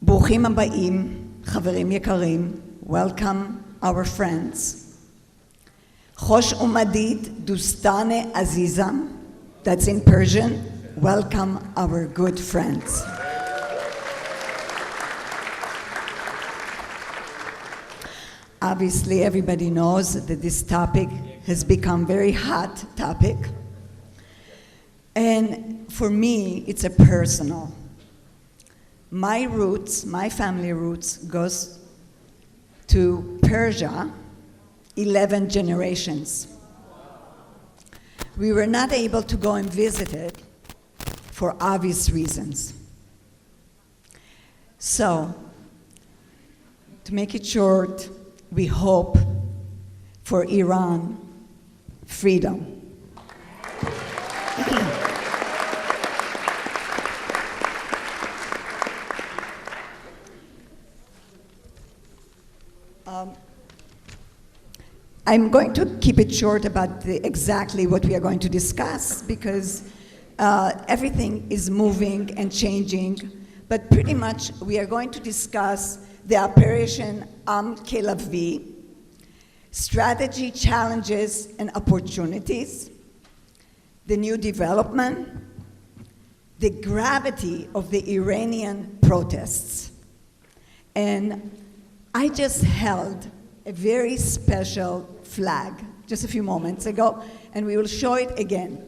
ברוכים הבאים, חברים יקרים. Welcome our friends. خوش اومدید دوستان عزیزم. That's in Persian. Welcome our good friends. Obviously, everybody knows that this topic has become very hot topic. And for me, it's a personal. My roots, my family roots, goes to Persia, 11 generations. We were not able to go and visit it for obvious reasons. So, to make it short, we hope for Iran freedom. I'm going to keep it short about exactly what we are going to discuss because everything is moving and changing, but pretty much we are going to discuss the Operation Am Kelavie, strategy, challenges, and opportunities, the new development, the gravity of the Iranian protests. And I just held a very special flag just a few moments ago, and we will show it again.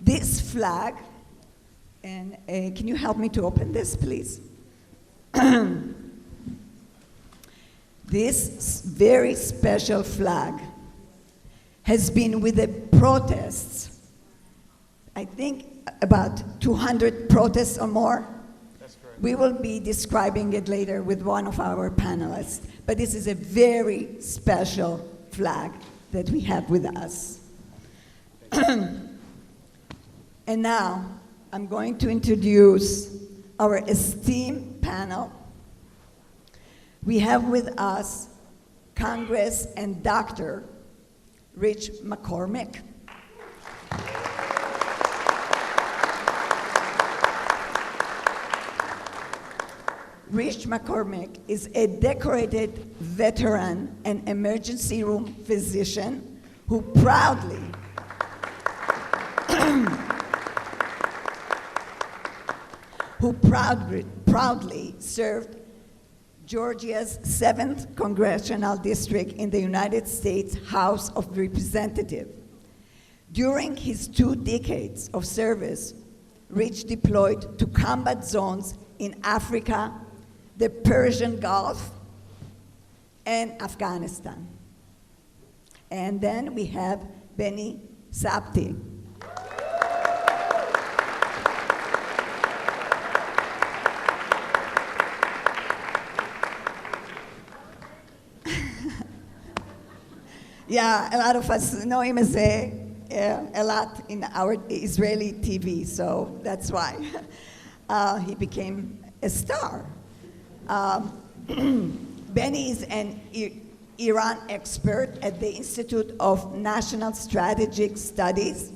This flag, and can you help me to open this, please? This very special flag has been with the protests, I think about 200 protests or more. That's correct. We will be describing it later with one of our panelists, but this is a very special flag that we have with us. And now I'm going to introduce our esteemed panel. We have with us Congress and Dr. Rich McCormick. Rich McCormick is a decorated veteran and emergency room physician who proudly served Georgia's 7th Congressional District in the United States House of Representatives. During his 2 decades of service, Rich deployed to combat zones in Africa, the Persian Gulf, and Afghanistan. And then we have Beni Sabti. Yeah, a lot of us know him as a lot in our Israeli TV, so that's why he became a star. Beni is an Iran expert at the Institute of National Strategic Studies.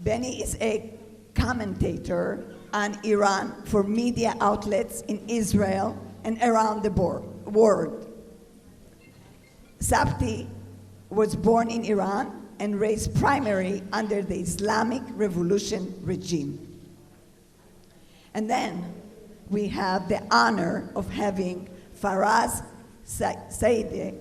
Beni is a commentator on Iran for media outlets in Israel and around the world. Sabti was born in Iran and raised primarily under the Islamic Revolution regime. And then we have the honor of having Farzan Seyed,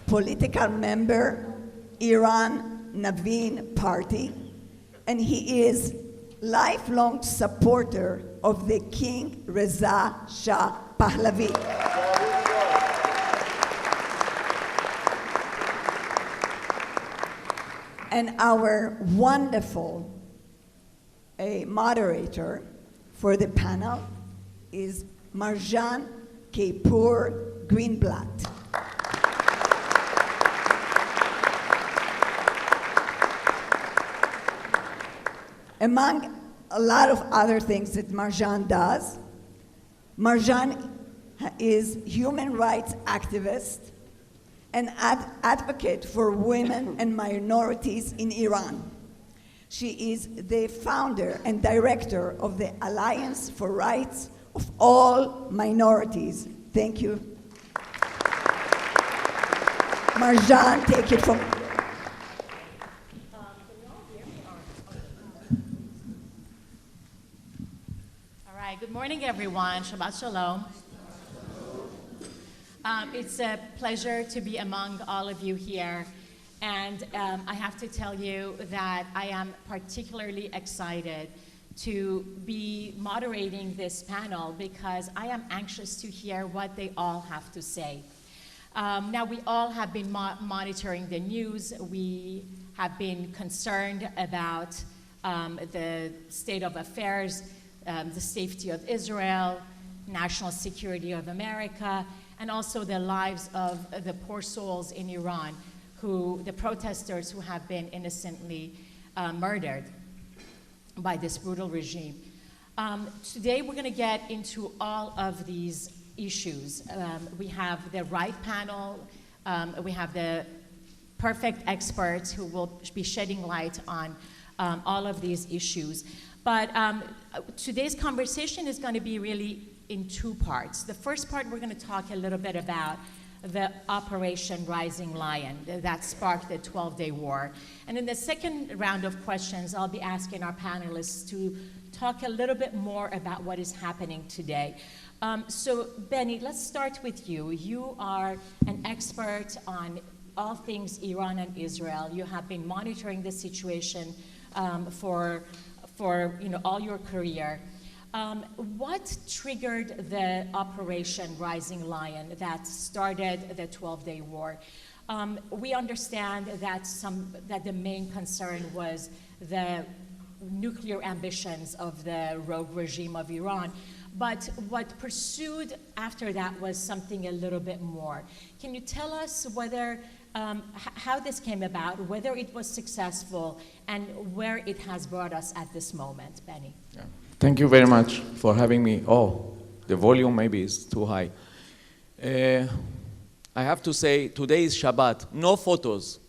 political member, Iran Novin party, and he is lifelong supporter of the King Reza Shah Pahlavi. And our wonderful moderator for the panel is Marjan Kapoor Greenblatt. Among a lot of other things that Marjan does, Marjan is human rights activist an advocate for women and minorities in Iran. She is the founder and director of the Alliance for Rights of All Minorities. Thank you. Marjan, take it from. All right, good morning, everyone. Shabbat Shalom. It's a pleasure to be among all of you here. And I have to tell you that I am particularly excited to be moderating this panel because I am anxious to hear what they all have to say. Now, we all have been monitoring the news. We have been concerned about the state of affairs, the safety of Israel, national security of America, and also the lives of the poor souls in Iran, the protesters who have been innocently murdered by this brutal regime. Today we're going to get into all of these issues. We have the right panel, we have the perfect experts who will be shedding light on all of these issues. But today's conversation is going to be really in two parts. The first part, we're going to talk a little bit about the Operation Rising Lion that sparked the 12-day war. And in the second round of questions, I'll be asking our panelists to talk a little bit more about what is happening today. So, Beni, let's start with you. You are an expert on all things Iran and Israel. You have been monitoring the situation for all your career. What triggered the Operation Rising Lion that started the 12-day war? We understand that the main concern was the nuclear ambitions of the rogue regime of Iran. But what pursued after that was something a little bit more. Can you tell us whether how this came about, whether it was successful, and where it has brought us at this moment, Beni? Yeah. Thank you very much for having me. Oh, the volume maybe is too high. I have to say, today is Shabbat. No photos.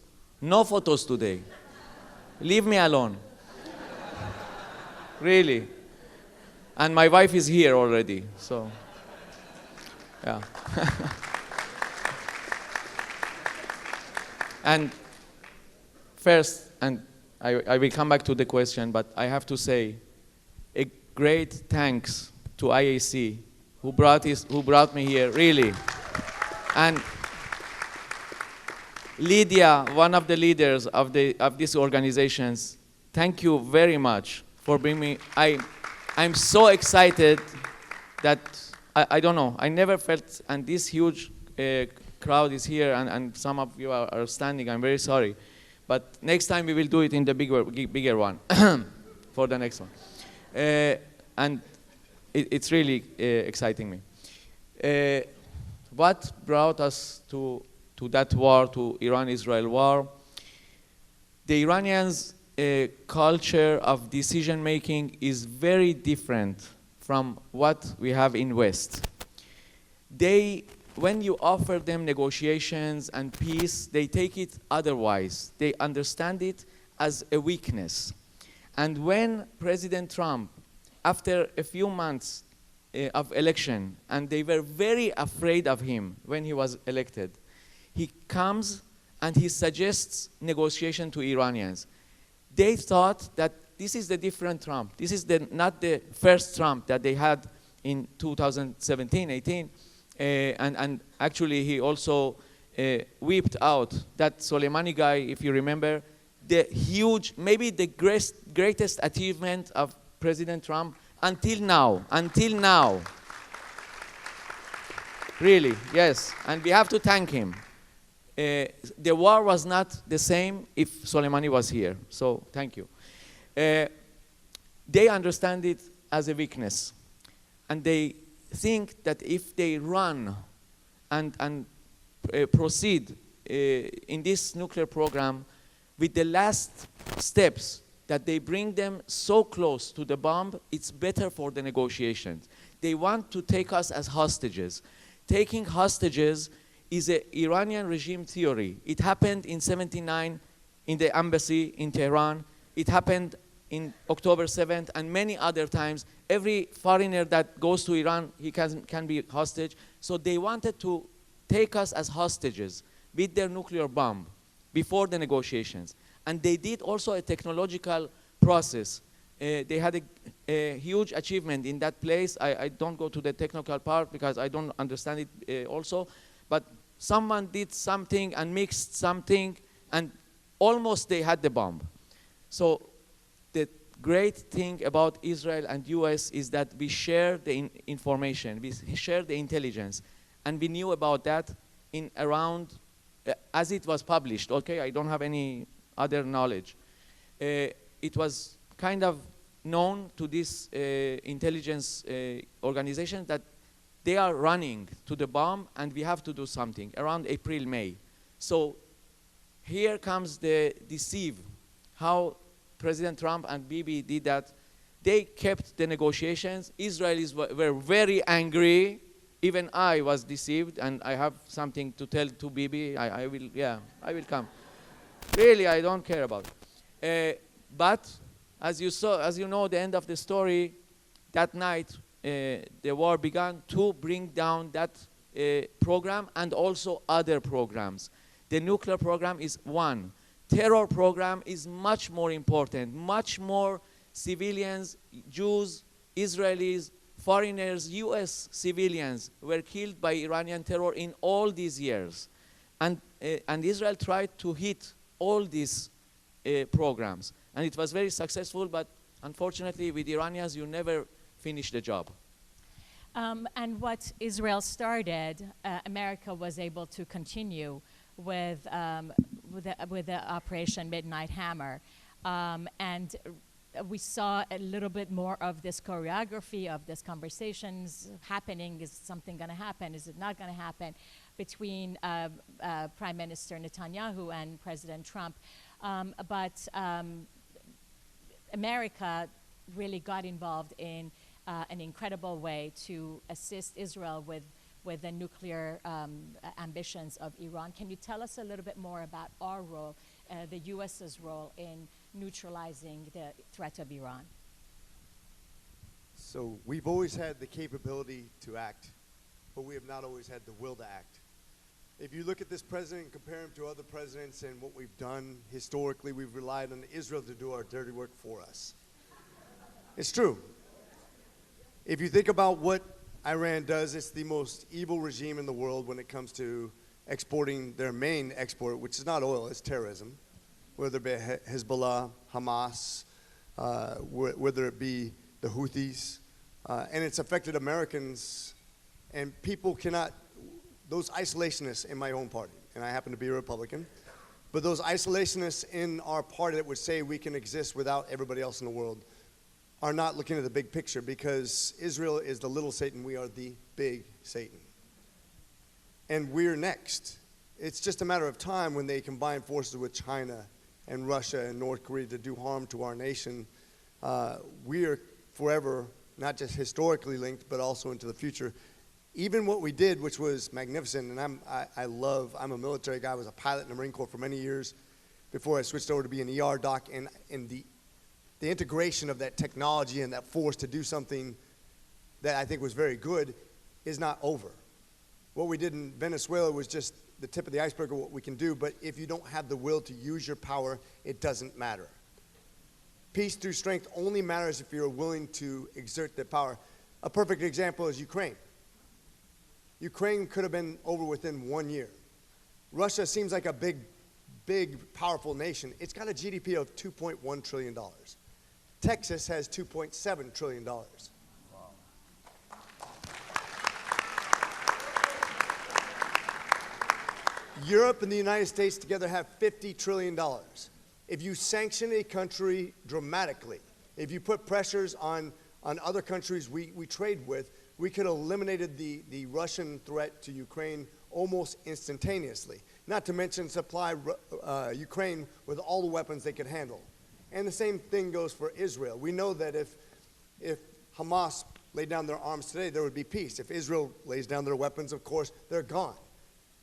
No photos today. Leave me alone. Really. And my wife is here already, so, yeah. And first, and I will come back to the question, but I have to say, a great thanks to IAC, who brought me here, really. And Lydia, one of the leaders of these organizations, thank you very much for bringing me. I'm so excited that, I don't know, I never felt, and this huge crowd is here, and some of you are standing, I'm very sorry. But next time we will do it in the bigger one, for the next one. And it's really exciting me. What brought us to that war, to Iran-Israel war? The Iranians' culture of decision-making is very different from what we have in West. When you offer them negotiations and peace, they take it otherwise. They understand it as a weakness. And when President Trump, after a few months of election, and they were very afraid of him when he was elected, he comes and he suggests negotiation to Iranians. They thought that this is the different Trump. This is not the first Trump that they had in 2017, 18. And actually, he also whipped out that Soleimani guy, if you remember, the huge, maybe the greatest achievement of President Trump until now. Really, yes, and we have to thank him. The war was not the same if Soleimani was here, so thank you. They understand it as a weakness, and they think that if they run and proceed in this nuclear program with the last steps, that they bring them so close to the bomb, it's better for the negotiations. They want to take us as hostages. Taking hostages is an Iranian regime theory. It happened in 79 in the embassy in Tehran. It happened in October 7th and many other times. Every foreigner that goes to Iran, he can be hostage. So they wanted to take us as hostages with their nuclear bomb before the negotiations. And they did also a technological process. They had a huge achievement in that place. I don't go to the technical part because I don't understand it also. But someone did something and mixed something, and almost they had the bomb. So the great thing about Israel and US is that we share the information, we share the intelligence. And we knew about that in around, as it was published, okay? I don't have any other knowledge. It was kind of known to this intelligence organization that they are running to the bomb and we have to do something around April, May. So here comes the deceive, how President Trump and Bibi did that. They kept the negotiations. Israelis were very angry. Even I was deceived, and I have something to tell to Bibi. I will come. Really, I don't care about it. But as you know, the end of the story, that night, the war began to bring down that program and also other programs. The nuclear program is one. Terror program is much more important. Much more civilians, Jews, Israelis, foreigners, US civilians were killed by Iranian terror in all these years. And Israel tried to hit all these programs. And it was very successful, but unfortunately with Iranians, you never finish the job. And what Israel started, America was able to continue with the Operation Midnight Hammer. And we saw a little bit more of this choreography of these conversations happening. Is something going to happen? Is it not going to happen? Between Prime Minister Netanyahu and President Trump. But America really got involved in an incredible way to assist Israel with the nuclear ambitions of Iran. Can you tell us a little bit more about our role, the US's role in neutralizing the threat of Iran? So we've always had the capability to act, but we have not always had the will to act. If you look at this president and compare him to other presidents and what we've done historically, we've relied on Israel to do our dirty work for us. It's true. If you think about what Iran does, it's the most evil regime in the world when it comes to exporting their main export, which is not oil, it's terrorism. Whether it be Hezbollah, Hamas, whether it be the Houthis. And it's affected Americans, and people cannot, those isolationists in my own party, and I happen to be a Republican, but those isolationists in our party that would say we can exist without everybody else in the world are not looking at the big picture, because Israel is the little Satan, we are the big Satan. And we're next. It's just a matter of time when they combine forces with China and Russia and North Korea to do harm to our nation. We are forever, not just historically linked, but also into the future. Even what we did, which was magnificent, and I'm a military guy. I was a pilot in the Marine Corps for many years before I switched over to be an ER doc, and the integration of that technology and that force to do something that I think was very good is not over. What we did in Venezuela was just the tip of the iceberg of what we can do, but if you don't have the will to use your power, it doesn't matter. Peace through strength only matters if you're willing to exert that power. A perfect example is Ukraine. Ukraine could have been over within 1 year. Russia seems like a big, powerful nation. It's got a GDP of $2.1 trillion. Texas has $2.7 trillion. Wow. Europe and the United States together have $50 trillion. If you sanction a country dramatically, if you put pressures on other countries we trade with, we could have eliminated the Russian threat to Ukraine almost instantaneously. Not to mention supply Ukraine with all the weapons they could handle. And the same thing goes for Israel. We know that if Hamas laid down their arms today, there would be peace. If Israel lays down their weapons, of course, they're gone.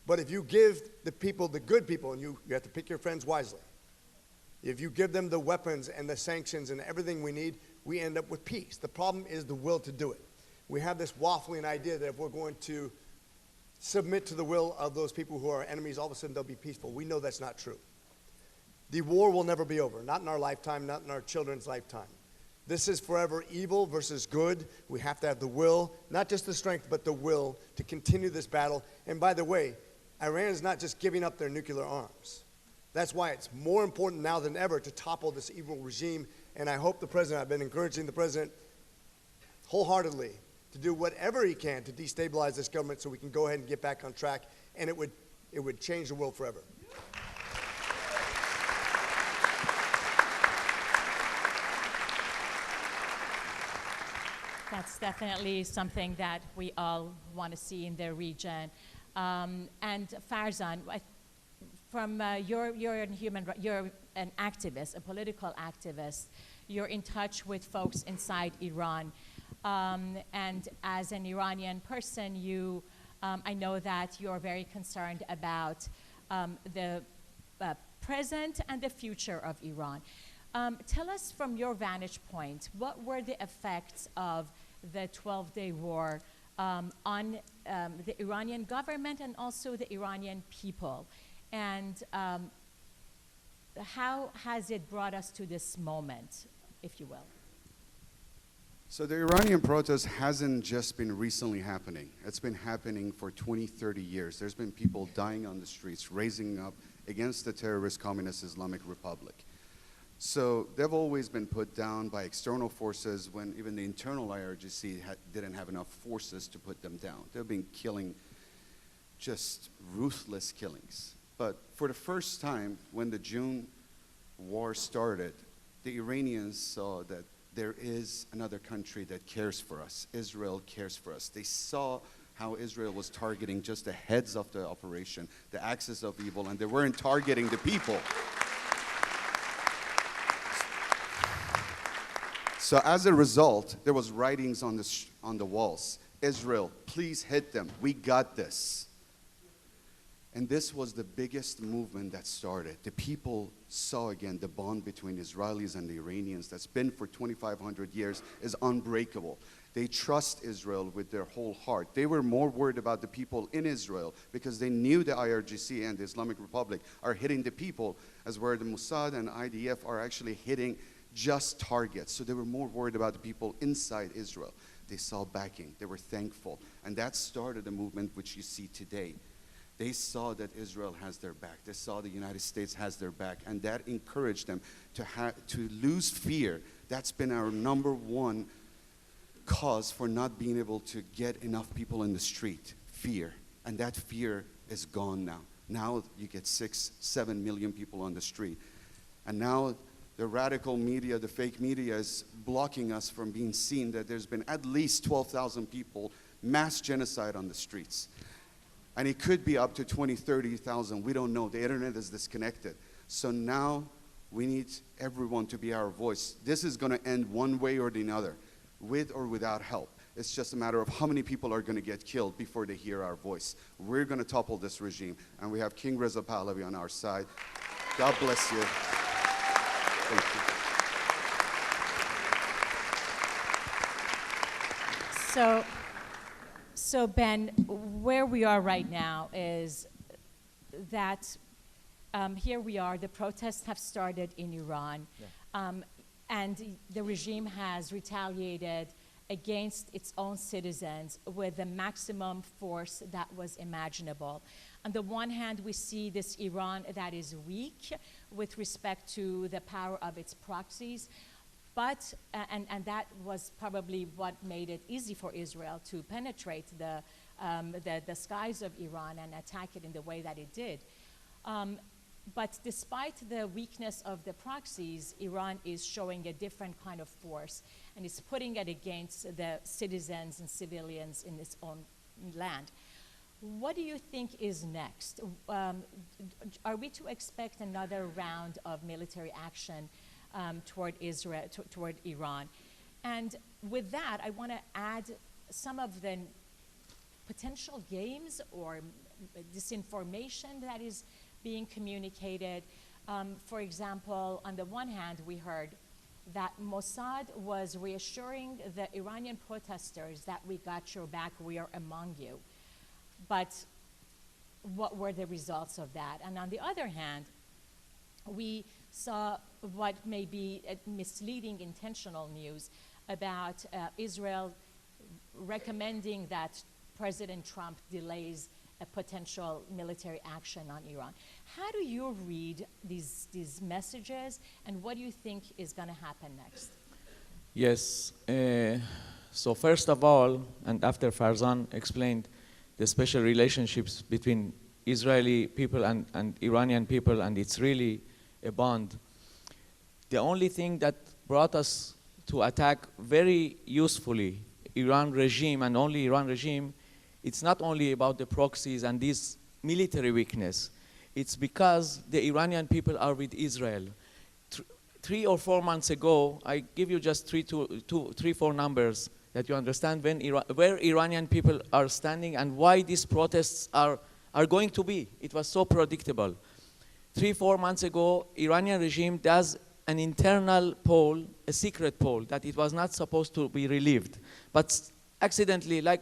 But if you give the people, the good people, and you have to pick your friends wisely, if you give them the weapons and the sanctions and everything we need, we end up with peace. The problem is the will to do it. We have this waffling idea that if we're going to submit to the will of those people who are enemies, all of a sudden they'll be peaceful. We know that's not true. The war will never be over, not in our lifetime, not in our children's lifetime. This is forever evil versus good. We have to have the will, not just the strength, but the will to continue this battle. And by the way, Iran is not just giving up their nuclear arms. That's why it's more important now than ever to topple this evil regime. And I hope the president, I've been encouraging the president wholeheartedly to do whatever he can to destabilize this government so we can go ahead and get back on track. And it would change the world forever. That's definitely something that we all want to see in the region. And Farzan, you're an activist, a political activist. You're in touch with folks inside Iran. And as an Iranian person, I know that you're very concerned about the present and the future of Iran. Tell us from your vantage point, what were the effects of the 12-day war on the Iranian government and also the Iranian people? And how has it brought us to this moment, if you will? So the Iranian protest hasn't just been recently happening. It's been happening for 20, 30 years. There's been people dying on the streets, raising up against the terrorist Communist Islamic Republic. So they've always been put down by external forces when even the internal IRGC didn't have enough forces to put them down. They've been killing just ruthless killings. But for the first time, when the June war started, the Iranians saw that there is another country that cares for us. Israel cares for us. They saw how Israel was targeting just the heads of the operation, the axis of evil, and they weren't targeting the people. So as a result, there was writings on the walls. Israel, please hit them. We got this. And this was the biggest movement that started. The people saw again the bond between Israelis and the Iranians that's been for 2,500 years is unbreakable. They trust Israel with their whole heart. They were more worried about the people in Israel because they knew the IRGC and the Islamic Republic are hitting the people, as where the Mossad and IDF are actually hitting just targets. So they were more worried about the people inside Israel. They saw backing. They were thankful. And that started a movement which you see today. They saw that Israel has their back. They saw the United States has their back. And that encouraged them to lose fear. That's been our number one cause for not being able to get enough people in the street, fear. And that fear is gone now. Now you get 6, 7 million people on the street. And now the radical media, the fake media is blocking us from being seen that there's been at least 12,000 people, mass genocide on the streets. And it could be up to 20, 30,000. We don't know. The internet is disconnected. So now we need everyone to be our voice. This is going to end one way or the other, with or without help. It's just a matter of how many people are going to get killed before they hear our voice. We're going to topple this regime. And we have King Reza Pahlavi on our side. God bless you. Thank you. So Ben, where we are right now is that here we are, the protests have started in Iran, and the regime has retaliated against its own citizens with the maximum force that was imaginable. On the one hand, we see this Iran that is weak with respect to the power of its proxies, but, and that was probably what made it easy for Israel to penetrate the skies of Iran and attack it in the way that it did. But despite the weakness of the proxies, Iran is showing a different kind of force and is putting it against the citizens and civilians in its own land. What do you think is next? Are we to expect another round of military action toward Israel, toward Iran? And with that, I want to add some of the potential games or disinformation that is being communicated. For example, on the one hand, we heard that Mossad was reassuring the Iranian protesters that we got your back, we are among you. But what were the results of that? And on the other hand, we saw what may be misleading intentional news about Israel recommending that President Trump delays a potential military action on Iran. How do you read these messages, and what do you think is going to happen next? Yes. So first of all, and after Farzan explained the special relationships between Israeli people and Iranian people, and it's really a bond. The only thing that brought us to attack very usefully Iran regime, and only Iran regime, it's not only about the proxies and this military weakness. It's because the Iranian people are with Israel. 3 or 4 months ago, I give you just three, four numbers that you understand where Iranian people are standing and why these protests are going to be. It was so predictable. 3, 4 months ago, Iranian regime does an internal poll, a secret poll, that it was not supposed to be relieved. But accidentally, like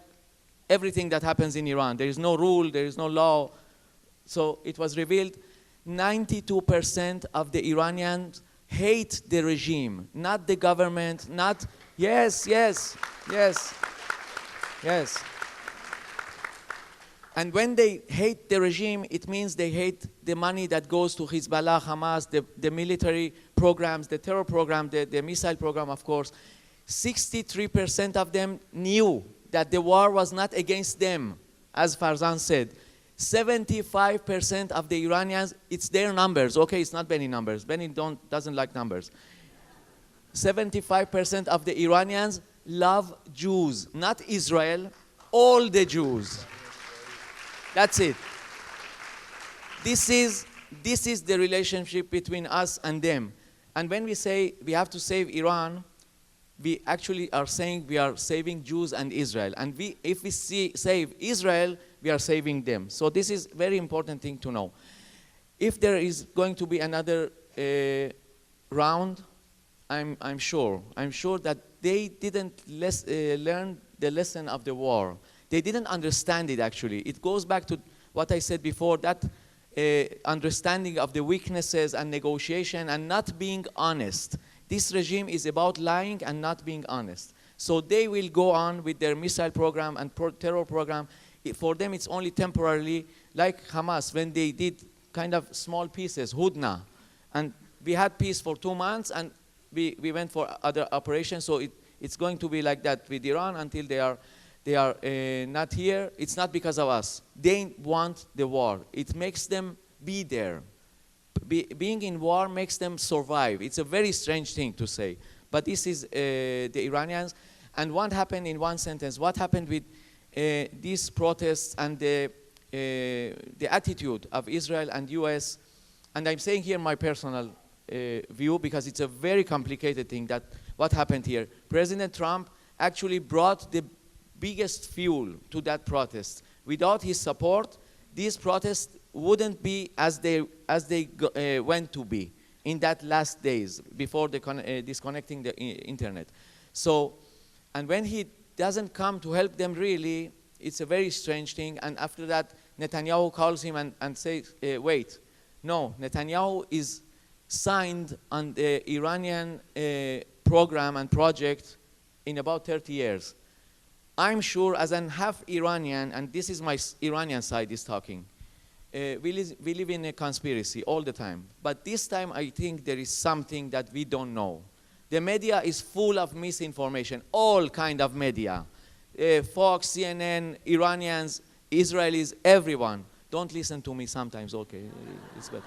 everything that happens in Iran, there is no rule, there is no law. So it was revealed 92% of the Iranians hate the regime, not the government, not, yes. And when they hate the regime, it means they hate the money that goes to Hezbollah, Hamas, the military programs, the terror program, the missile program, of course. 63% of them knew that the war was not against them, as Farzan said. 75% of the Iranians, it's their numbers. Okay, it's not Beni numbers. Beni doesn't like numbers. 75% of the Iranians love Jews, not Israel, all the Jews. That's it. This is the relationship between us and them. And when we say we have to save Iran, we actually are saying we are saving Jews and Israel. And if we save Israel, we are saving them. So this is a very important thing to know. If there is going to be another round, I'm sure that they didn't learn the lesson of the war. They didn't understand it, actually. It goes back to what I said before, that understanding of the weaknesses and negotiation and not being honest. This regime is about lying and not being honest. So they will go on with their missile program and terror program. For them, it's only temporarily, like Hamas, when they did kind of small pieces, Hudna. And we had peace for 2 months, and we went for other operations. So it's going to be like that with Iran until they are not here. It's not because of us. They want the war. It makes them be there. Being in war makes them survive. It's a very strange thing to say. But this is the Iranians. And what happened in one sentence? What happened with these protests and the attitude of Israel and US? And I'm saying here my personal view, because it's a very complicated thing, that what happened here. President Trump actually brought the biggest fuel to that protest. Without his support, these protests wouldn't be as they went to be in that last days before disconnecting the internet. So, and when he doesn't come to help them really, it's a very strange thing. And after that, Netanyahu calls him and says, wait, no, Netanyahu is signed on the Iranian program and project in about 30 years. I'm sure, as an half Iranian, and this is my Iranian side is talking, we live in a conspiracy all the time. But this time, I think there is something that we don't know. The media is full of misinformation, all kind of media. Fox, CNN, Iranians, Israelis, everyone. Don't listen to me sometimes, okay, it's better.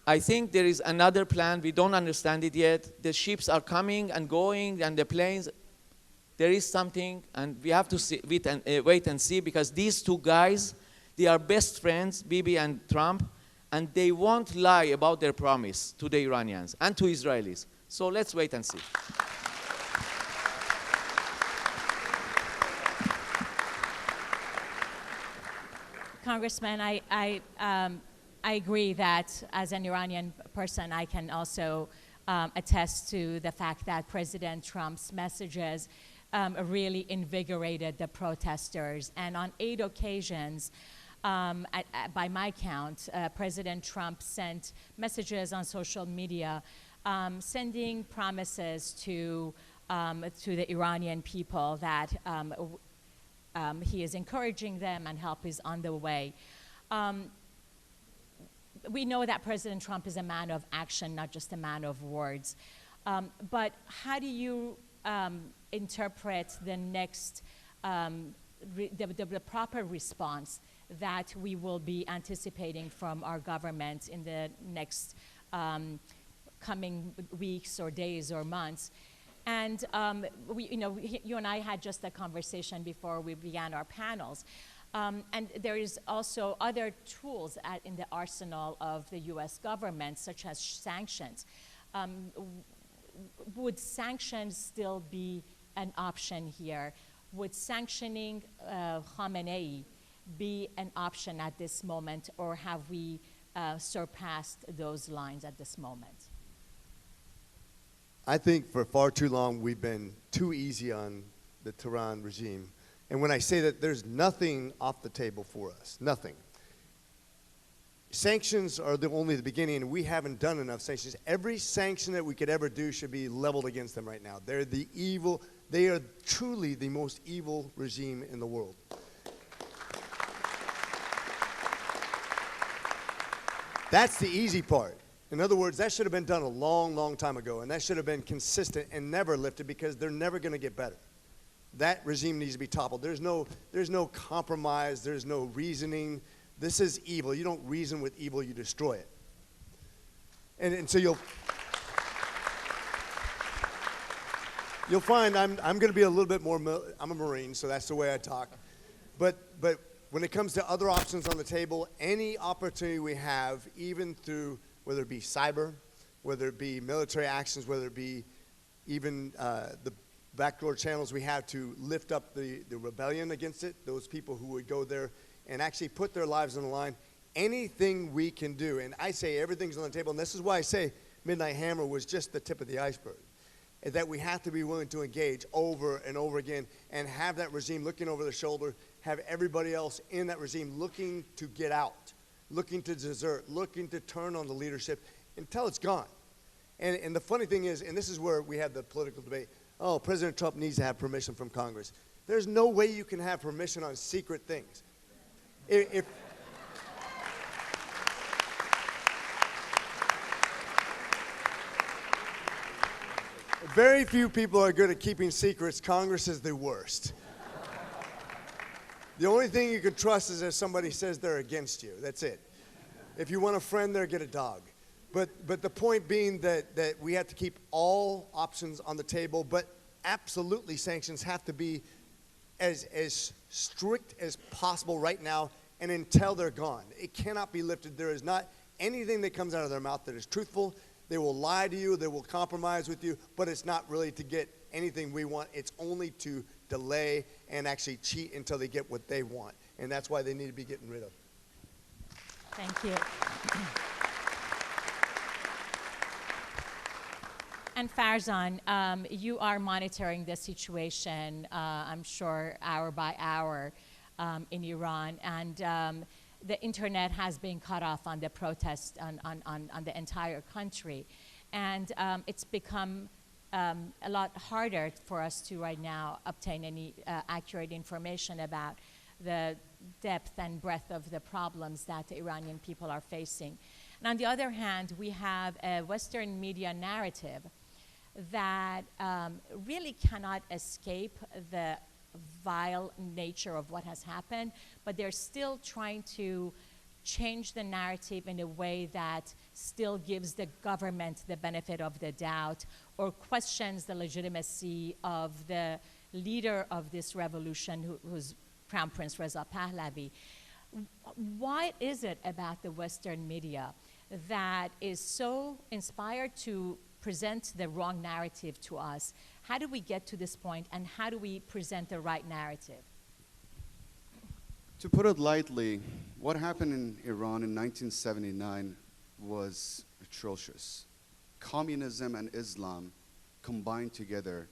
I think there is another plan. We don't understand it yet. The ships are coming and going, and the planes. There is something, and we have to wait and see, because these two guys, they are best friends, Bibi and Trump, and they won't lie about their promise to the Iranians and to Israelis. So let's wait and see. Congressman, I agree that as an Iranian person, I can also attest to the fact that President Trump's messages really invigorated the protesters. And on 8 occasions, by my count, President Trump sent messages on social media, sending promises to the Iranian people that he is encouraging them and help is on the way. We know that President Trump is a man of action, not just a man of words. But how do you interpret the next, the proper response that we will be anticipating from our government in the next coming weeks or days or months? And you and I had just a conversation before we began our panels. And there is also other tools in the arsenal of the US government, such as sanctions. Would sanctions still be an option here? Would sanctioning Khamenei be an option at this moment, or have we surpassed those lines at this moment? I think for far too long we've been too easy on the Tehran regime. And when I say that, there's nothing off the table for us, nothing. Sanctions are only the beginning, and we haven't done enough sanctions. Every sanction that we could ever do should be leveled against them right now. They're the evil, they are truly the most evil regime in the world. That's the easy part. In other words, that should have been done a long, long time ago, and that should have been consistent and never lifted, because they're never going to get better. That regime needs to be toppled. There's no compromise. There's no reasoning. This is evil. You don't reason with evil. You destroy it. And so you'll find I'm going to be a little bit more. I'm a Marine, so that's the way I talk. But when it comes to other options on the table, any opportunity we have, even through whether it be cyber, whether it be military actions, whether it be even the backdoor channels we have to lift up the rebellion against it, those people who would go there and actually put their lives on the line, anything we can do. And I say everything's on the table, and this is why I say Midnight Hammer was just the tip of the iceberg, is that we have to be willing to engage over and over again and have that regime looking over their shoulder, have everybody else in that regime looking to get out, looking to desert, looking to turn on the leadership until it's gone. And the funny thing is, and this is where we have the political debate, oh, President Trump needs to have permission from Congress. There's no way you can have permission on secret things. If very few people are good at keeping secrets, Congress is the worst. The only thing you can trust is if somebody says they're against you. That's it. If you want a friend there, get a dog. But the point being that we have to keep all options on the table, but absolutely sanctions have to be as strict as possible right now and until they're gone. It cannot be lifted. There is not anything that comes out of their mouth that is truthful. They will lie to you. They will compromise with you, but it's not really to get anything we want. It's only to delay and actually cheat until they get what they want. And that's why they need to be getting rid of. Thank you. And Farzan, you are monitoring the situation, I'm sure, hour by hour in Iran. And the internet has been cut off on the protest on the entire country. And it's become a lot harder for us to right now obtain any accurate information about the depth and breadth of the problems that the Iranian people are facing. And on the other hand, we have a Western media narrative that really cannot escape the vile nature of what has happened, but they're still trying to change the narrative in a way that still gives the government the benefit of the doubt or questions the legitimacy of the leader of this revolution, who's Crown Prince Reza Pahlavi. What is it about the Western media that is so inspired to present the wrong narrative to us? How do we get to this point, and how do we present the right narrative? To put it lightly, What happened in Iran in 1979 was atrocious. Communism and Islam combined together,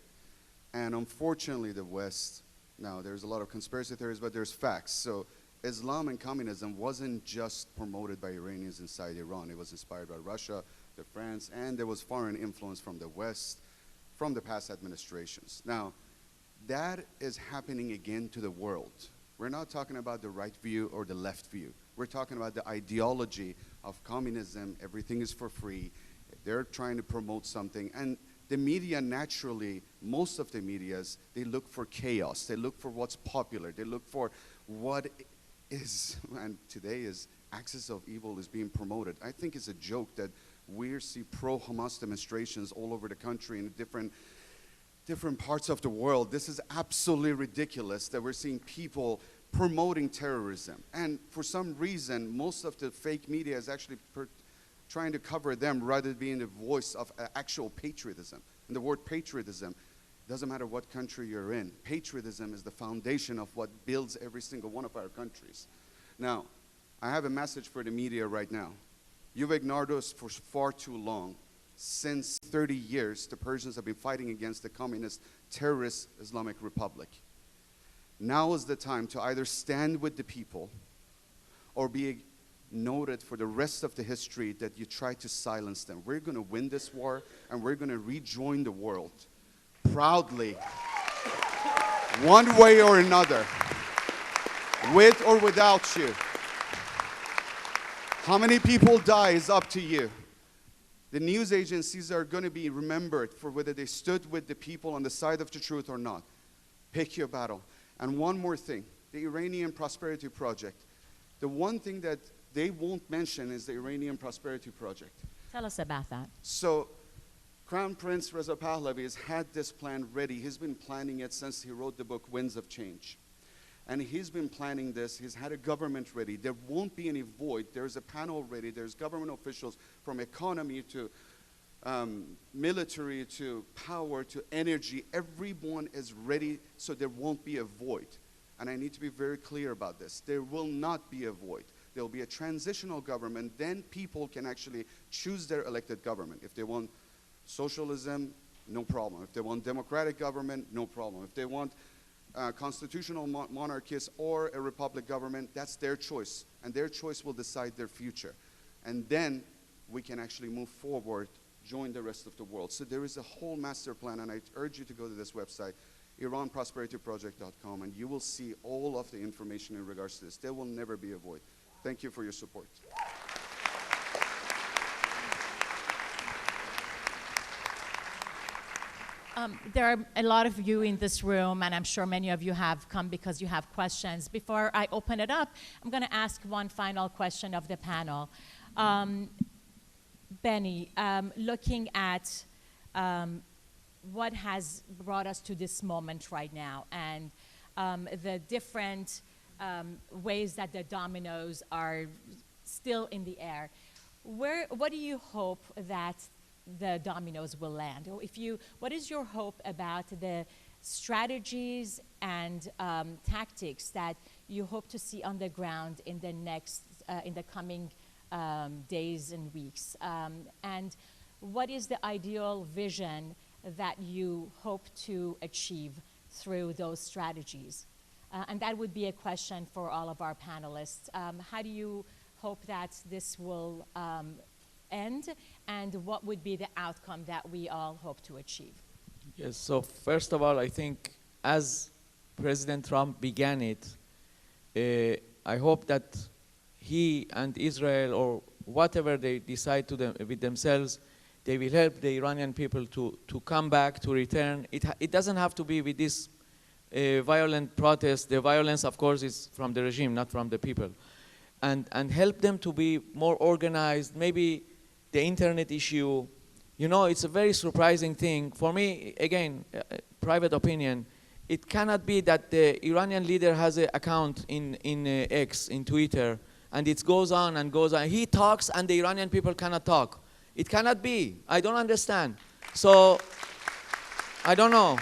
and unfortunately the West, now there's a lot of conspiracy theories, but there's facts. So Islam and communism wasn't just promoted by Iranians inside Iran. It was inspired by Russia, France, and there was foreign influence from the West, from the past administrations. Now, that is happening again to the world. We're not talking about the right view or the left view. We're talking about the ideology of communism. Everything is for free. They're trying to promote something. And the media, naturally, most of the medias, they look for chaos. They look for what's popular. They look for what is, and today is axis of evil is being promoted. I think it's a joke that we see pro-Hamas demonstrations all over the country in different parts of the world. This is absolutely ridiculous that we're seeing people promoting terrorism. And for some reason, most of the fake media is actually trying to cover them rather than being the voice of actual patriotism. And the word patriotism, doesn't matter what country you're in, patriotism is the foundation of what builds every single one of our countries. Now, I have a message for the media right now. You've ignored us for far too long. Since 30 years, the Persians have been fighting against the communist terrorist Islamic Republic. Now is the time to either stand with the people or be noted for the rest of the history that you tried to silence them. We're going to win this war, and we're going to rejoin the world proudly, one way or another, with or without you. How many people die is up to you. The news agencies are going to be remembered for whether they stood with the people on the side of the truth or not. Pick your battle. And one more thing, the Iranian Prosperity Project. The one thing that they won't mention is the Iranian Prosperity Project. Tell us about that. So, Crown Prince Reza Pahlavi has had this plan ready. He's been planning it since he wrote the book Winds of Change. And he's been planning this. He's had a government ready. There won't be any void. There's a panel ready. There's government officials from economy to military to power to energy. Everyone is ready, so there won't be a void. And I need to be very clear about this. There will not be a void. There will be a transitional government. Then people can actually choose their elected government. If they want socialism, no problem. If they want democratic government, no problem. If they want constitutional monarchies or a republic government, that's their choice. And their choice will decide their future. And then we can actually move forward, join the rest of the world. So there is a whole master plan, and I urge you to go to this website, IranProsperityProject.com, and you will see all of the information in regards to this. There will never be a void. Thank you for your support. There are a lot of you in this room, and I'm sure many of you have come because you have questions. Before I open it up, I'm going to ask one final question of the panel. Beni, looking at what has brought us to this moment right now and the different ways that the dominoes are still in the air, what do you hope that the dominoes will land? Or what is your hope about the strategies and tactics that you hope to see on the ground in the coming days and weeks? And what is the ideal vision that you hope to achieve through those strategies? And that would be a question for all of our panelists. How do you hope that this will end, and what would be the outcome that we all hope to achieve? Yes, so first of all, I think as President Trump began it, I hope that he and Israel, or whatever they decide with themselves, they will help the Iranian people to come back, to return. It doesn't have to be with this violent protest. The violence, of course, is from the regime, not from the people. And help them to be more organized. Maybe the internet issue, you know, it's a very surprising thing. For me, again, private opinion, it cannot be that the Iranian leader has an account in X, in Twitter, and it goes on and goes on. He talks and the Iranian people cannot talk. It cannot be. I don't understand. So, I don't know.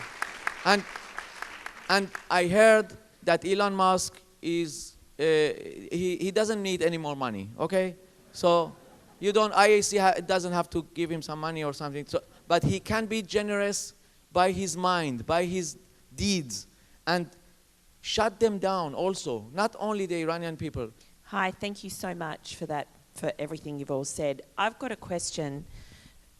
And I heard that Elon Musk is he doesn't need any more money, okay? So you don't, IAC doesn't have to give him some money or something, so, but he can be generous by his mind, by his deeds, and shut them down also, not only the Iranian people. Hi, thank you so much for that, for everything you've all said. I've got a question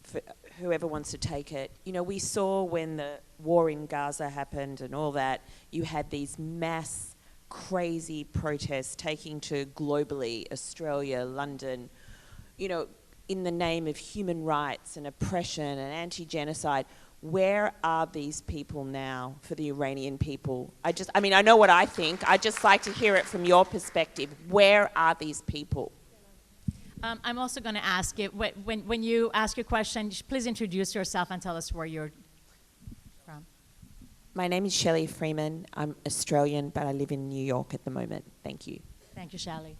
for whoever wants to take it. You know, we saw when the war in Gaza happened and all that, you had these mass, crazy protests taking to globally, Australia, London, you know, in the name of human rights and oppression and anti-genocide. Where are these people now for the Iranian people? I mean, I know what I think. I'd just like to hear it from your perspective. Where are these people? I'm also going to ask you, when you ask your question, please introduce yourself and tell us where you're from. My name is Shelley Freeman. I'm Australian, but I live in New York at the moment. Thank you. Thank you, Shelley.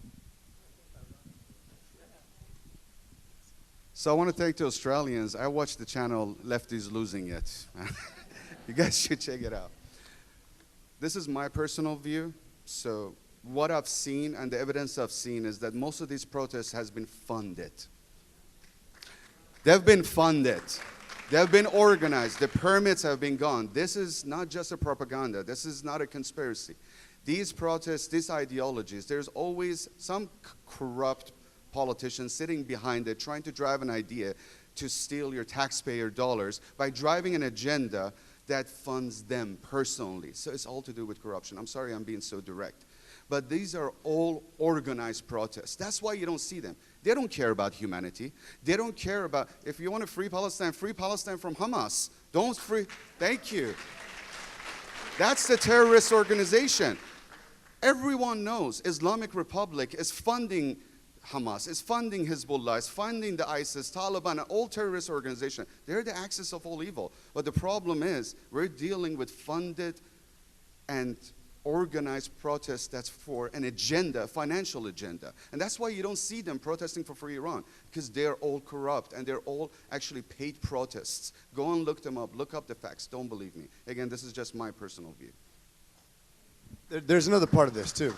So I want to thank the Australians. I watched the channel Lefties Losing It. You guys should check it out. This is my personal view. So what I've seen and the evidence I've seen is that most of these protests has been funded. They've been funded. They've been organized. The permits have been gone. This is not just a propaganda. This is not a conspiracy. These protests, these ideologies, there's always some corrupt politicians sitting behind it trying to drive an idea to steal your taxpayer dollars by driving an agenda that funds them personally. So it's all to do with corruption. I'm sorry I'm being so direct. But these are all organized protests. That's why you don't see them. They don't care about humanity. They don't care about, if you want to free Palestine from Hamas. Don't free, thank you. That's the terrorist organization. Everyone knows Islamic Republic is funding Hamas, is funding Hezbollah, is funding the ISIS, Taliban, all terrorist organizations. They're the axis of all evil. But the problem is we're dealing with funded and organized protests that's for an agenda, a financial agenda. And that's why you don't see them protesting for free Iran, because they're all corrupt and they're all actually paid protests. Go and look them up, look up the facts, don't believe me. Again, this is just my personal view. There's another part of this too.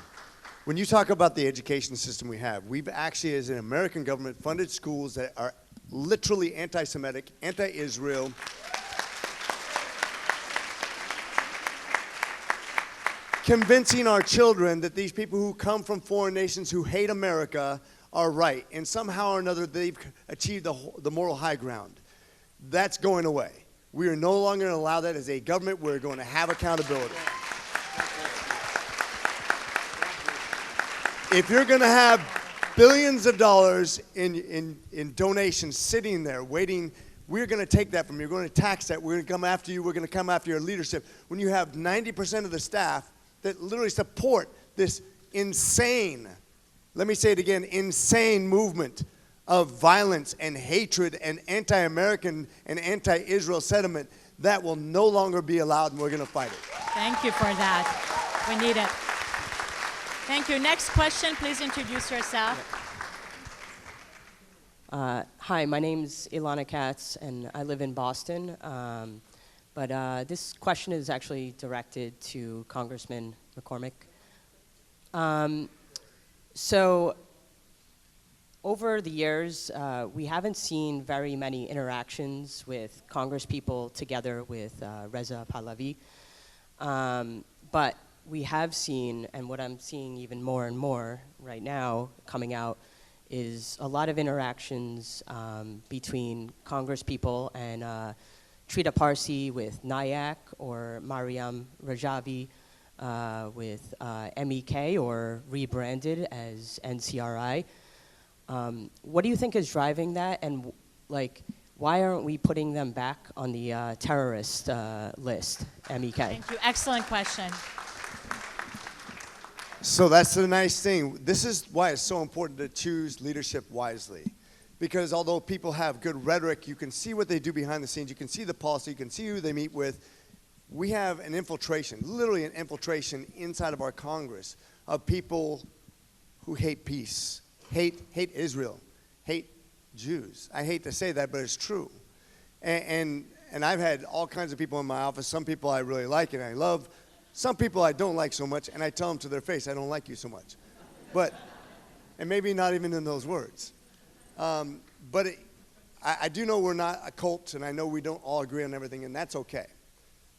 When you talk about the education system we have, we've actually, as an American government, funded schools that are literally anti-Semitic, anti-Israel. Convincing our children that these people who come from foreign nations who hate America are right. And somehow or another, they've achieved the moral high ground. That's going away. We are no longer going to allow that as a government. We're going to have accountability. If you're going to have billions of dollars in donations sitting there waiting, we're going to take that from you. We're going to tax that. We're going to come after you. We're going to come after your leadership. When you have 90% of the staff that literally support this insane, let me say it again, insane movement of violence and hatred and anti-American and anti-Israel sentiment, that will no longer be allowed, and we're going to fight it. Thank you for that. We need it. Thank you. Next question, please introduce yourself. Hi, my name's Ilana Katz, and I live in Boston. But this question is actually directed to Congressman McCormick. So over the years, we haven't seen very many interactions with Congresspeople together with Reza Pahlavi. But we have seen, and what I'm seeing even more and more right now coming out, is a lot of interactions between Congresspeople and Trita Parsi with Nayak or Mariam Rajavi with MEK or rebranded as NCRI. What do you think is driving that, and why aren't we putting them back on the terrorist list, MEK? Thank you. Excellent question. So that's the nice thing. This is why it's so important to choose leadership wisely. Because although people have good rhetoric, you can see what they do behind the scenes, you can see the policy, you can see who they meet with. We have an infiltration, literally an infiltration inside of our Congress of people who hate peace, hate Israel, hate Jews. I hate to say that, but it's true. And I've had all kinds of people in my office. Some people I really like and I love. Some people I don't like so much, and I tell them to their face, I don't like you so much. But, and maybe not even in those words. But I do know we're not a cult, and I know we don't all agree on everything, and that's okay.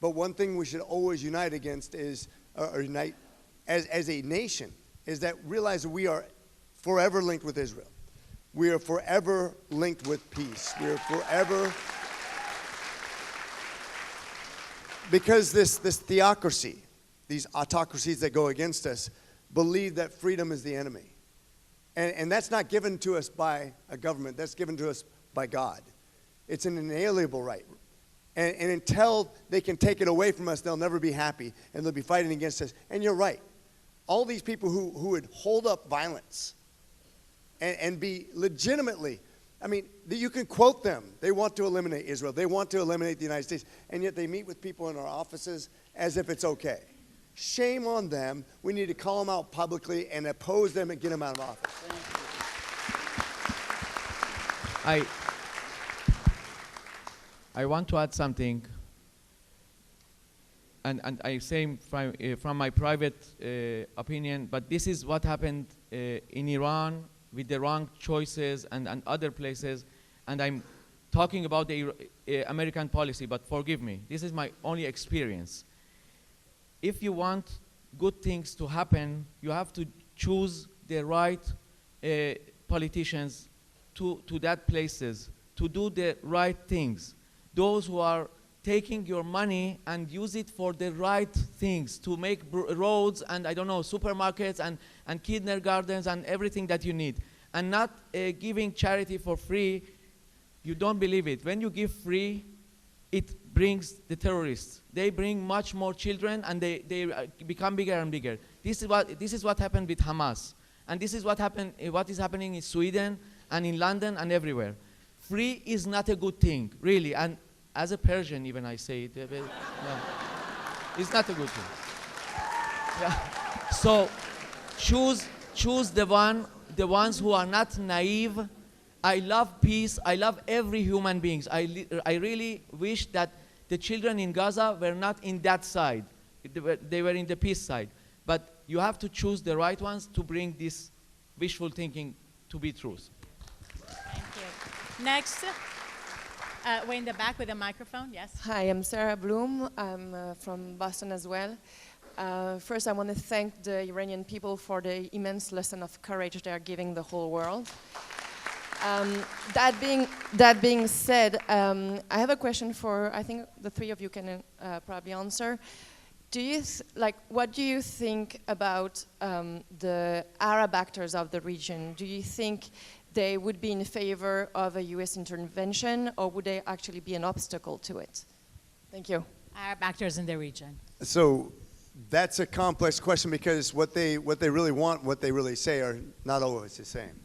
But one thing we should always unite against is, or unite as a nation, is that realize that we are forever linked with Israel. We are forever linked with peace. We are forever, because this theocracy, these autocracies that go against us, believe that freedom is the enemy. And that's not given to us by a government, that's given to us by God. It's an inalienable right. And until they can take it away from us, they'll never be happy, and they'll be fighting against us. And you're right. All these people who would hold up violence and be legitimately, I mean, you can quote them. They want to eliminate Israel. They want to eliminate the United States. And yet they meet with people in our offices as if it's okay. Shame on them. We need to call them out publicly and oppose them and get them out of office. I want to add something, and I say from my private opinion, but this is what happened in Iran with the wrong choices and other places, and I'm talking about the American policy, but forgive me, this is my only experience. If you want good things to happen, you have to choose the right politicians to that places, to do the right things. Those who are taking your money and use it for the right things, to make roads and, I don't know, supermarkets and kindergartens and everything that you need. And not giving charity for free. You don't believe it. When you give free, it brings the terrorists. They bring much more children, and they become bigger and bigger. This is what happened with Hamas. And this is what is happening in Sweden and in London and everywhere. Free is not a good thing, really. And as a Persian, even I say it. No, it's not a good thing. Yeah. So choose the ones who are not naive. I love peace. I love every human being. I really wish that the children in Gaza were not in that side. They were in the peace side. But you have to choose the right ones to bring this wishful thinking to be truth. Thank you. Next, way in the back with a microphone, yes. Hi, I'm Sarah Bloom. I'm from Boston as well. First, I want to thank the Iranian people for the immense lesson of courage they are giving the whole world. That being said, I have a question for, I think the three of you can probably answer. What do you think about the Arab actors of the region? Do you think they would be in favor of a US intervention, or would they actually be an obstacle to it? Thank you. Arab actors in the region. So that's a complex question, because what they really want, what they really say are not always the same.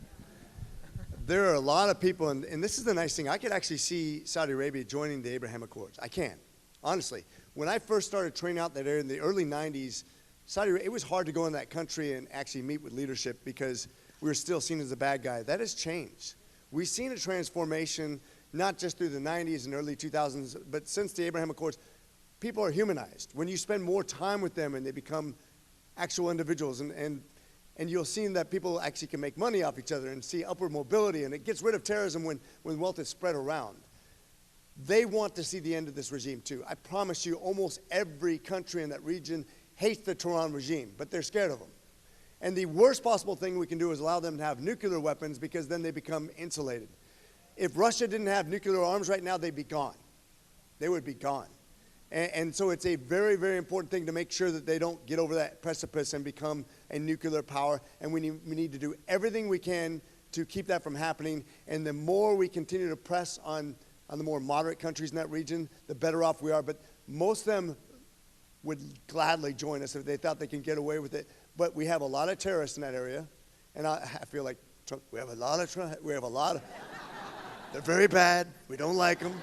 There are a lot of people, and this is the nice thing, I could actually see Saudi Arabia joining the Abraham Accords. I can, honestly. When I first started training out that area in the early 90s, it was hard to go in that country and actually meet with leadership because we were still seen as the bad guy. That has changed. We've seen a transformation, not just through the 90s and early 2000s, but since the Abraham Accords. People are humanized. When you spend more time with them and they become actual individuals, and you'll see that people actually can make money off each other and see upward mobility, and it gets rid of terrorism when wealth is spread around. They want to see the end of this regime too. I promise you, almost every country in that region hates the Tehran regime, but they're scared of them. And the worst possible thing we can do is allow them to have nuclear weapons, because then they become insulated. If Russia didn't have nuclear arms right now, they'd be gone. They would be gone. And so it's a very, very important thing to make sure that they don't get over that precipice and become a nuclear power. And we need to do everything we can to keep that from happening. And the more we continue to press on the more moderate countries in that region, the better off we are. But most of them would gladly join us if they thought they can get away with it. But we have a lot of terrorists in that area. And I feel like we have a lot of, they're very bad. We don't like them.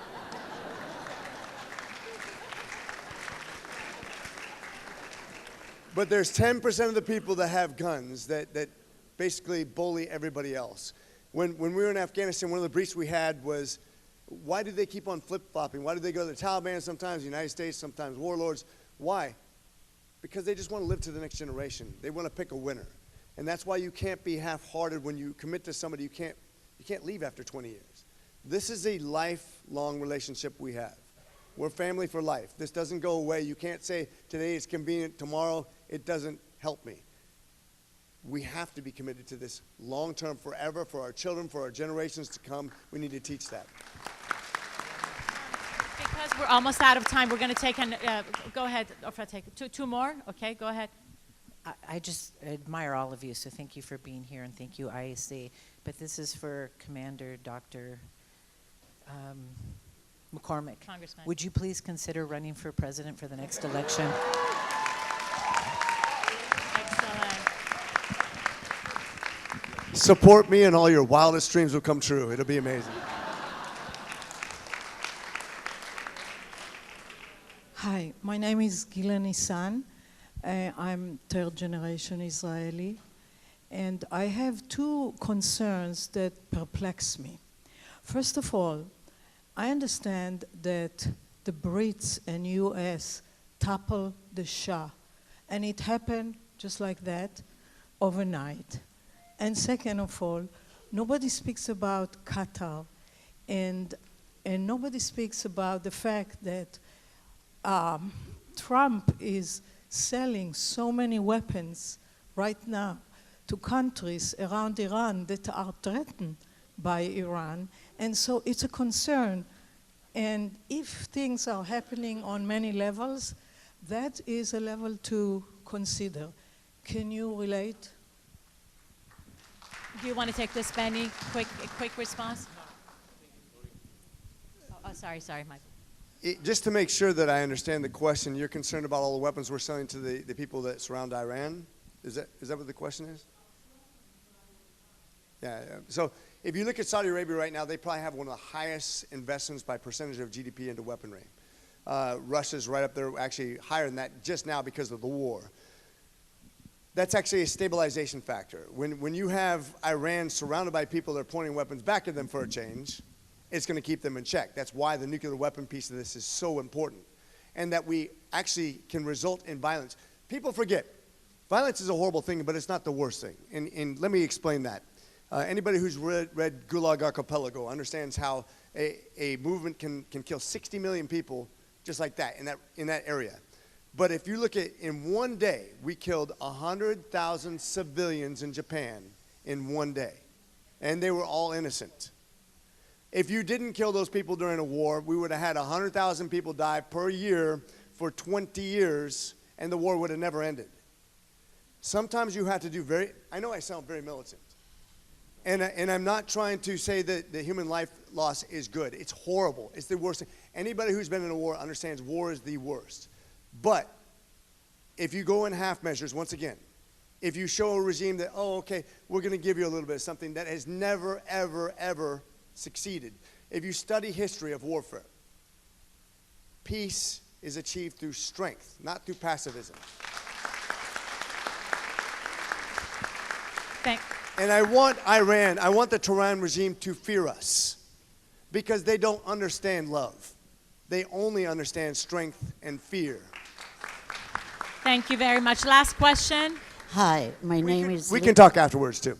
But there's 10% of the people that have guns that basically bully everybody else. When we were in Afghanistan, one of the briefs we had was, why do they keep on flip-flopping? Why do they go to the Taliban sometimes, the United States, sometimes warlords? Why? Because they just want to live to the next generation. They want to pick a winner. And that's why you can't be half-hearted when you commit to somebody. You can't leave after 20 years. This is a lifelong relationship we have. We're family for life. This doesn't go away. You can't say today it's convenient, tomorrow it doesn't help me. We have to be committed to this long-term, forever, for our children, for our generations to come. We need to teach that. Because we're almost out of time, we're going to take go ahead, Ofra, take two more. Okay, go ahead. I just admire all of you, so thank you for being here, and thank you, IAC. But this is for Commander Dr. McCormick. Congressman. Would you please consider running for president for the next election? Excellent. Support me and all your wildest dreams will come true. It'll be amazing. Hi, my name is Gila Nissan. I'm third generation Israeli. And I have two concerns that perplex me. First of all, I understand that the Brits and US toppled the Shah. And it happened just like that overnight. And second of all, nobody speaks about Qatar. And nobody speaks about the fact that Trump is selling so many weapons right now to countries around Iran that are threatened by Iran. And so it's a concern. And if things are happening on many levels, that is a level to consider. Can you relate? Do you want to take this, Beni? Quick response? Oh, sorry, Michael. Just to make sure that I understand the question, you're concerned about all the weapons we're selling to the people that surround Iran? Is that what the question is? Yeah. So if you look at Saudi Arabia right now, they probably have one of the highest investments by percentage of GDP into weaponry. Russia's right up there, actually higher than that just now because of the war. That's actually a stabilization factor. When you have Iran surrounded by people that are pointing weapons back at them for a change, it's going to keep them in check. That's why the nuclear weapon piece of this is so important. And that we actually can result in violence. People forget, violence is a horrible thing, but it's not the worst thing. And let me explain that. Anybody who's read Gulag Archipelago understands how a movement can kill 60 million people just like that in that area. But if you look at, in one day, we killed 100,000 civilians in Japan in one day. And they were all innocent. If you didn't kill those people during a war, we would have had 100,000 people die per year for 20 years, and the war would have never ended. Sometimes you have to do I know I sound very militant. And I'm not trying to say that the human life loss is good. It's horrible. It's the worst thing. Anybody who's been in a war understands war is the worst. But if you go in half measures, once again, if you show a regime that, oh, okay, we're going to give you a little bit of something that has never, ever, ever succeeded. If you study history of warfare, peace is achieved through strength, not through passivism. And I want the Tehran regime to fear us because they don't understand love. They only understand strength and fear. Thank you very much. Last question. Hi, my name is... We can talk afterwards, too.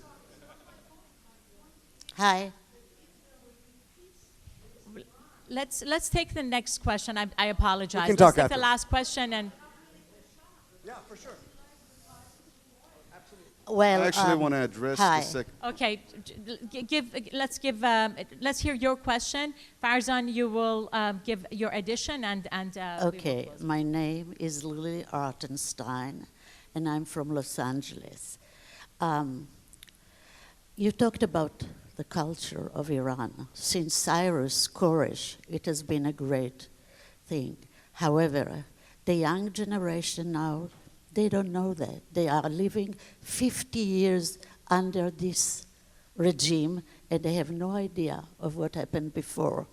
Hi. Let's take the next question. I apologize. We can talk Let's take after. the last question and... Yeah, for sure. Well, I actually want to address hi. the second. Okay, let's hear your question. Farzan, you will give your addition and Okay, my name is Lily Artenstein, and I'm from Los Angeles. You talked about the culture of Iran. Since Cyrus Koresh, it has been a great thing. However, the young generation now, they don't know that. They are living 50 years under this regime, and they have no idea of what happened before.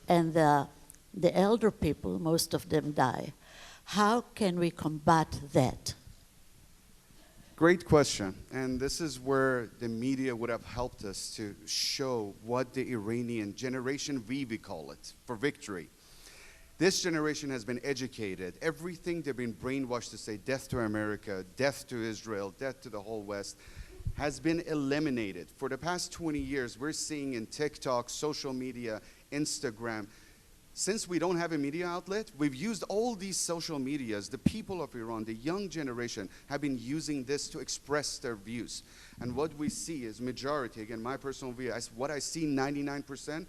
And the elder people, most of them die. How can we combat that? Great question. And this is where the media would have helped us to show what the Iranian Generation V, we call it, for victory. This generation has been educated. Everything they've been brainwashed to say, death to America, death to Israel, death to the whole West. has been eliminated. For the past 20 years, we're seeing in TikTok, social media, Instagram. Since we don't have a media outlet, we've used all these social medias. The people of Iran, the young generation, have been using this to express their views. And what we see is majority, again, my personal view, what I see 99%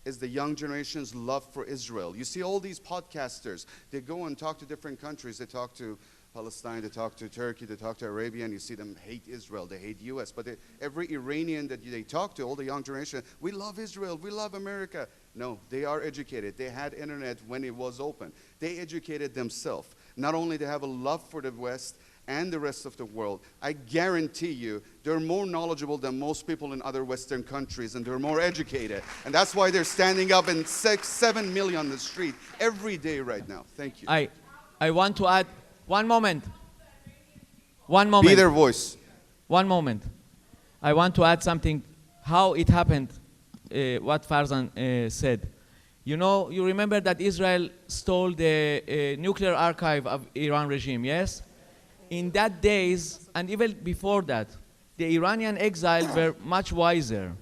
is the young generation's love for Israel. You see all these podcasters, they go and talk to different countries. They talk to Palestine, they talk to Turkey, they talk to Arabia, and you see them hate Israel, they hate US. But every Iranian that they talk to, all the young generation, we love Israel, we love America. No, they are educated. They had internet when it was open. They educated themselves. Not only they have a love for the West and the rest of the world, I guarantee you they're more knowledgeable than most people in other Western countries, and they're more educated. And that's why they're standing up in 6-7 million on the street every day right now. Thank you. I want to add one moment. One moment. Be their voice. One moment. I want to add something, how it happened, what Farzan said. You know, you remember that Israel stole the nuclear archive of Iran regime, yes? In that days, and even before that, the Iranian exiles were much wiser.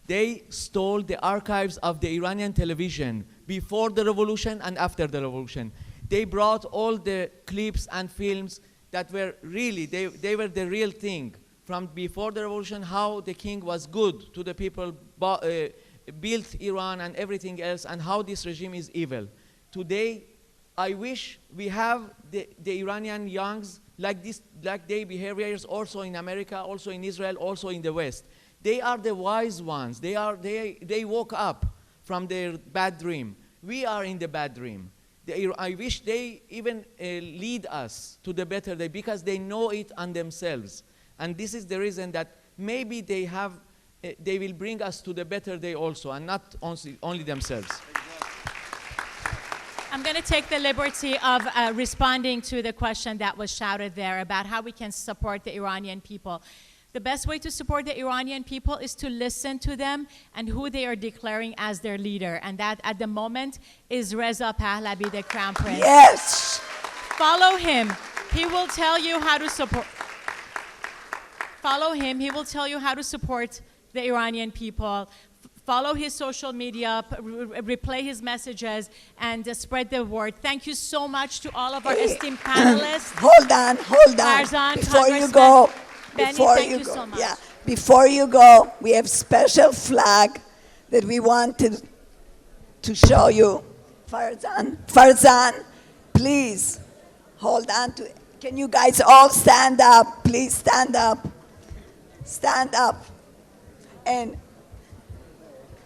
They stole the archives of the Iranian television before the revolution and after the revolution. They brought all the clips and films that were really, they were the real thing. From before the revolution, how the king was good to the people, built Iran and everything else, and how this regime is evil. Today, I wish we have the Iranian youngs like this, like their behaviors also in America, also in Israel, also in the West. They are the wise ones. They woke up from their bad dream. We are in the bad dream. I wish they even lead us to the better day, because they know it on themselves. And this is the reason that maybe they will bring us to the better day also, and not only themselves. I'm going to take the liberty of responding to the question that was shouted there about how we can support the Iranian people. The best way to support the Iranian people is to listen to them and who they are declaring as their leader. And that, at the moment, is Reza Pahlavi, the Crown Prince. Yes! Follow him. He will tell you how to support. Follow him. He will tell you how to support the Iranian people. Follow his social media, replay his messages, and spread the word. Thank you so much to all of our esteemed panelists. Hold on. Farzan, Before you Congressman go, Beni, thank you so much. Yeah, before you go, we have special flag that we wanted to show you. Farzan, please hold on to it. Can you guys all stand up? Please stand up. Stand up. And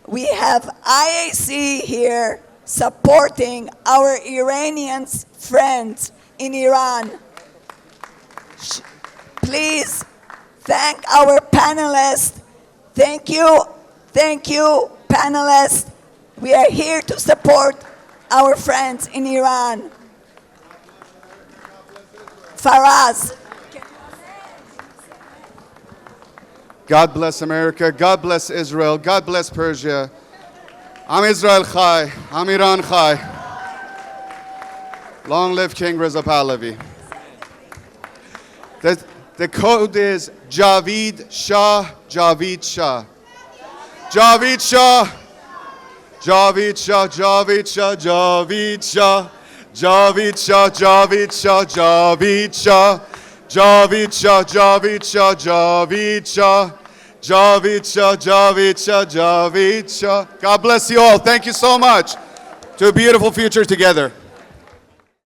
we have IAC here supporting our Iranian friends in Iran. Please thank our panelists. Thank you, panelists. We are here to support our friends in Iran. Faraz. God bless America. God bless Israel. God bless Persia. I'm Israel Chai. I'm Iran Chai. Long live King Reza Pahlavi. The code is Javid Shah, Javid Shah. Javid Shah. Javid Shah, Javid Shah, Javid Shah. Javid Shah, Javid Shah, Javid Shah. Javid Shah, Javid Shah, Javid Shah. Javid Shah, Javid Shah, Javid Shah. God bless you all. Thank you so much. To a beautiful future together.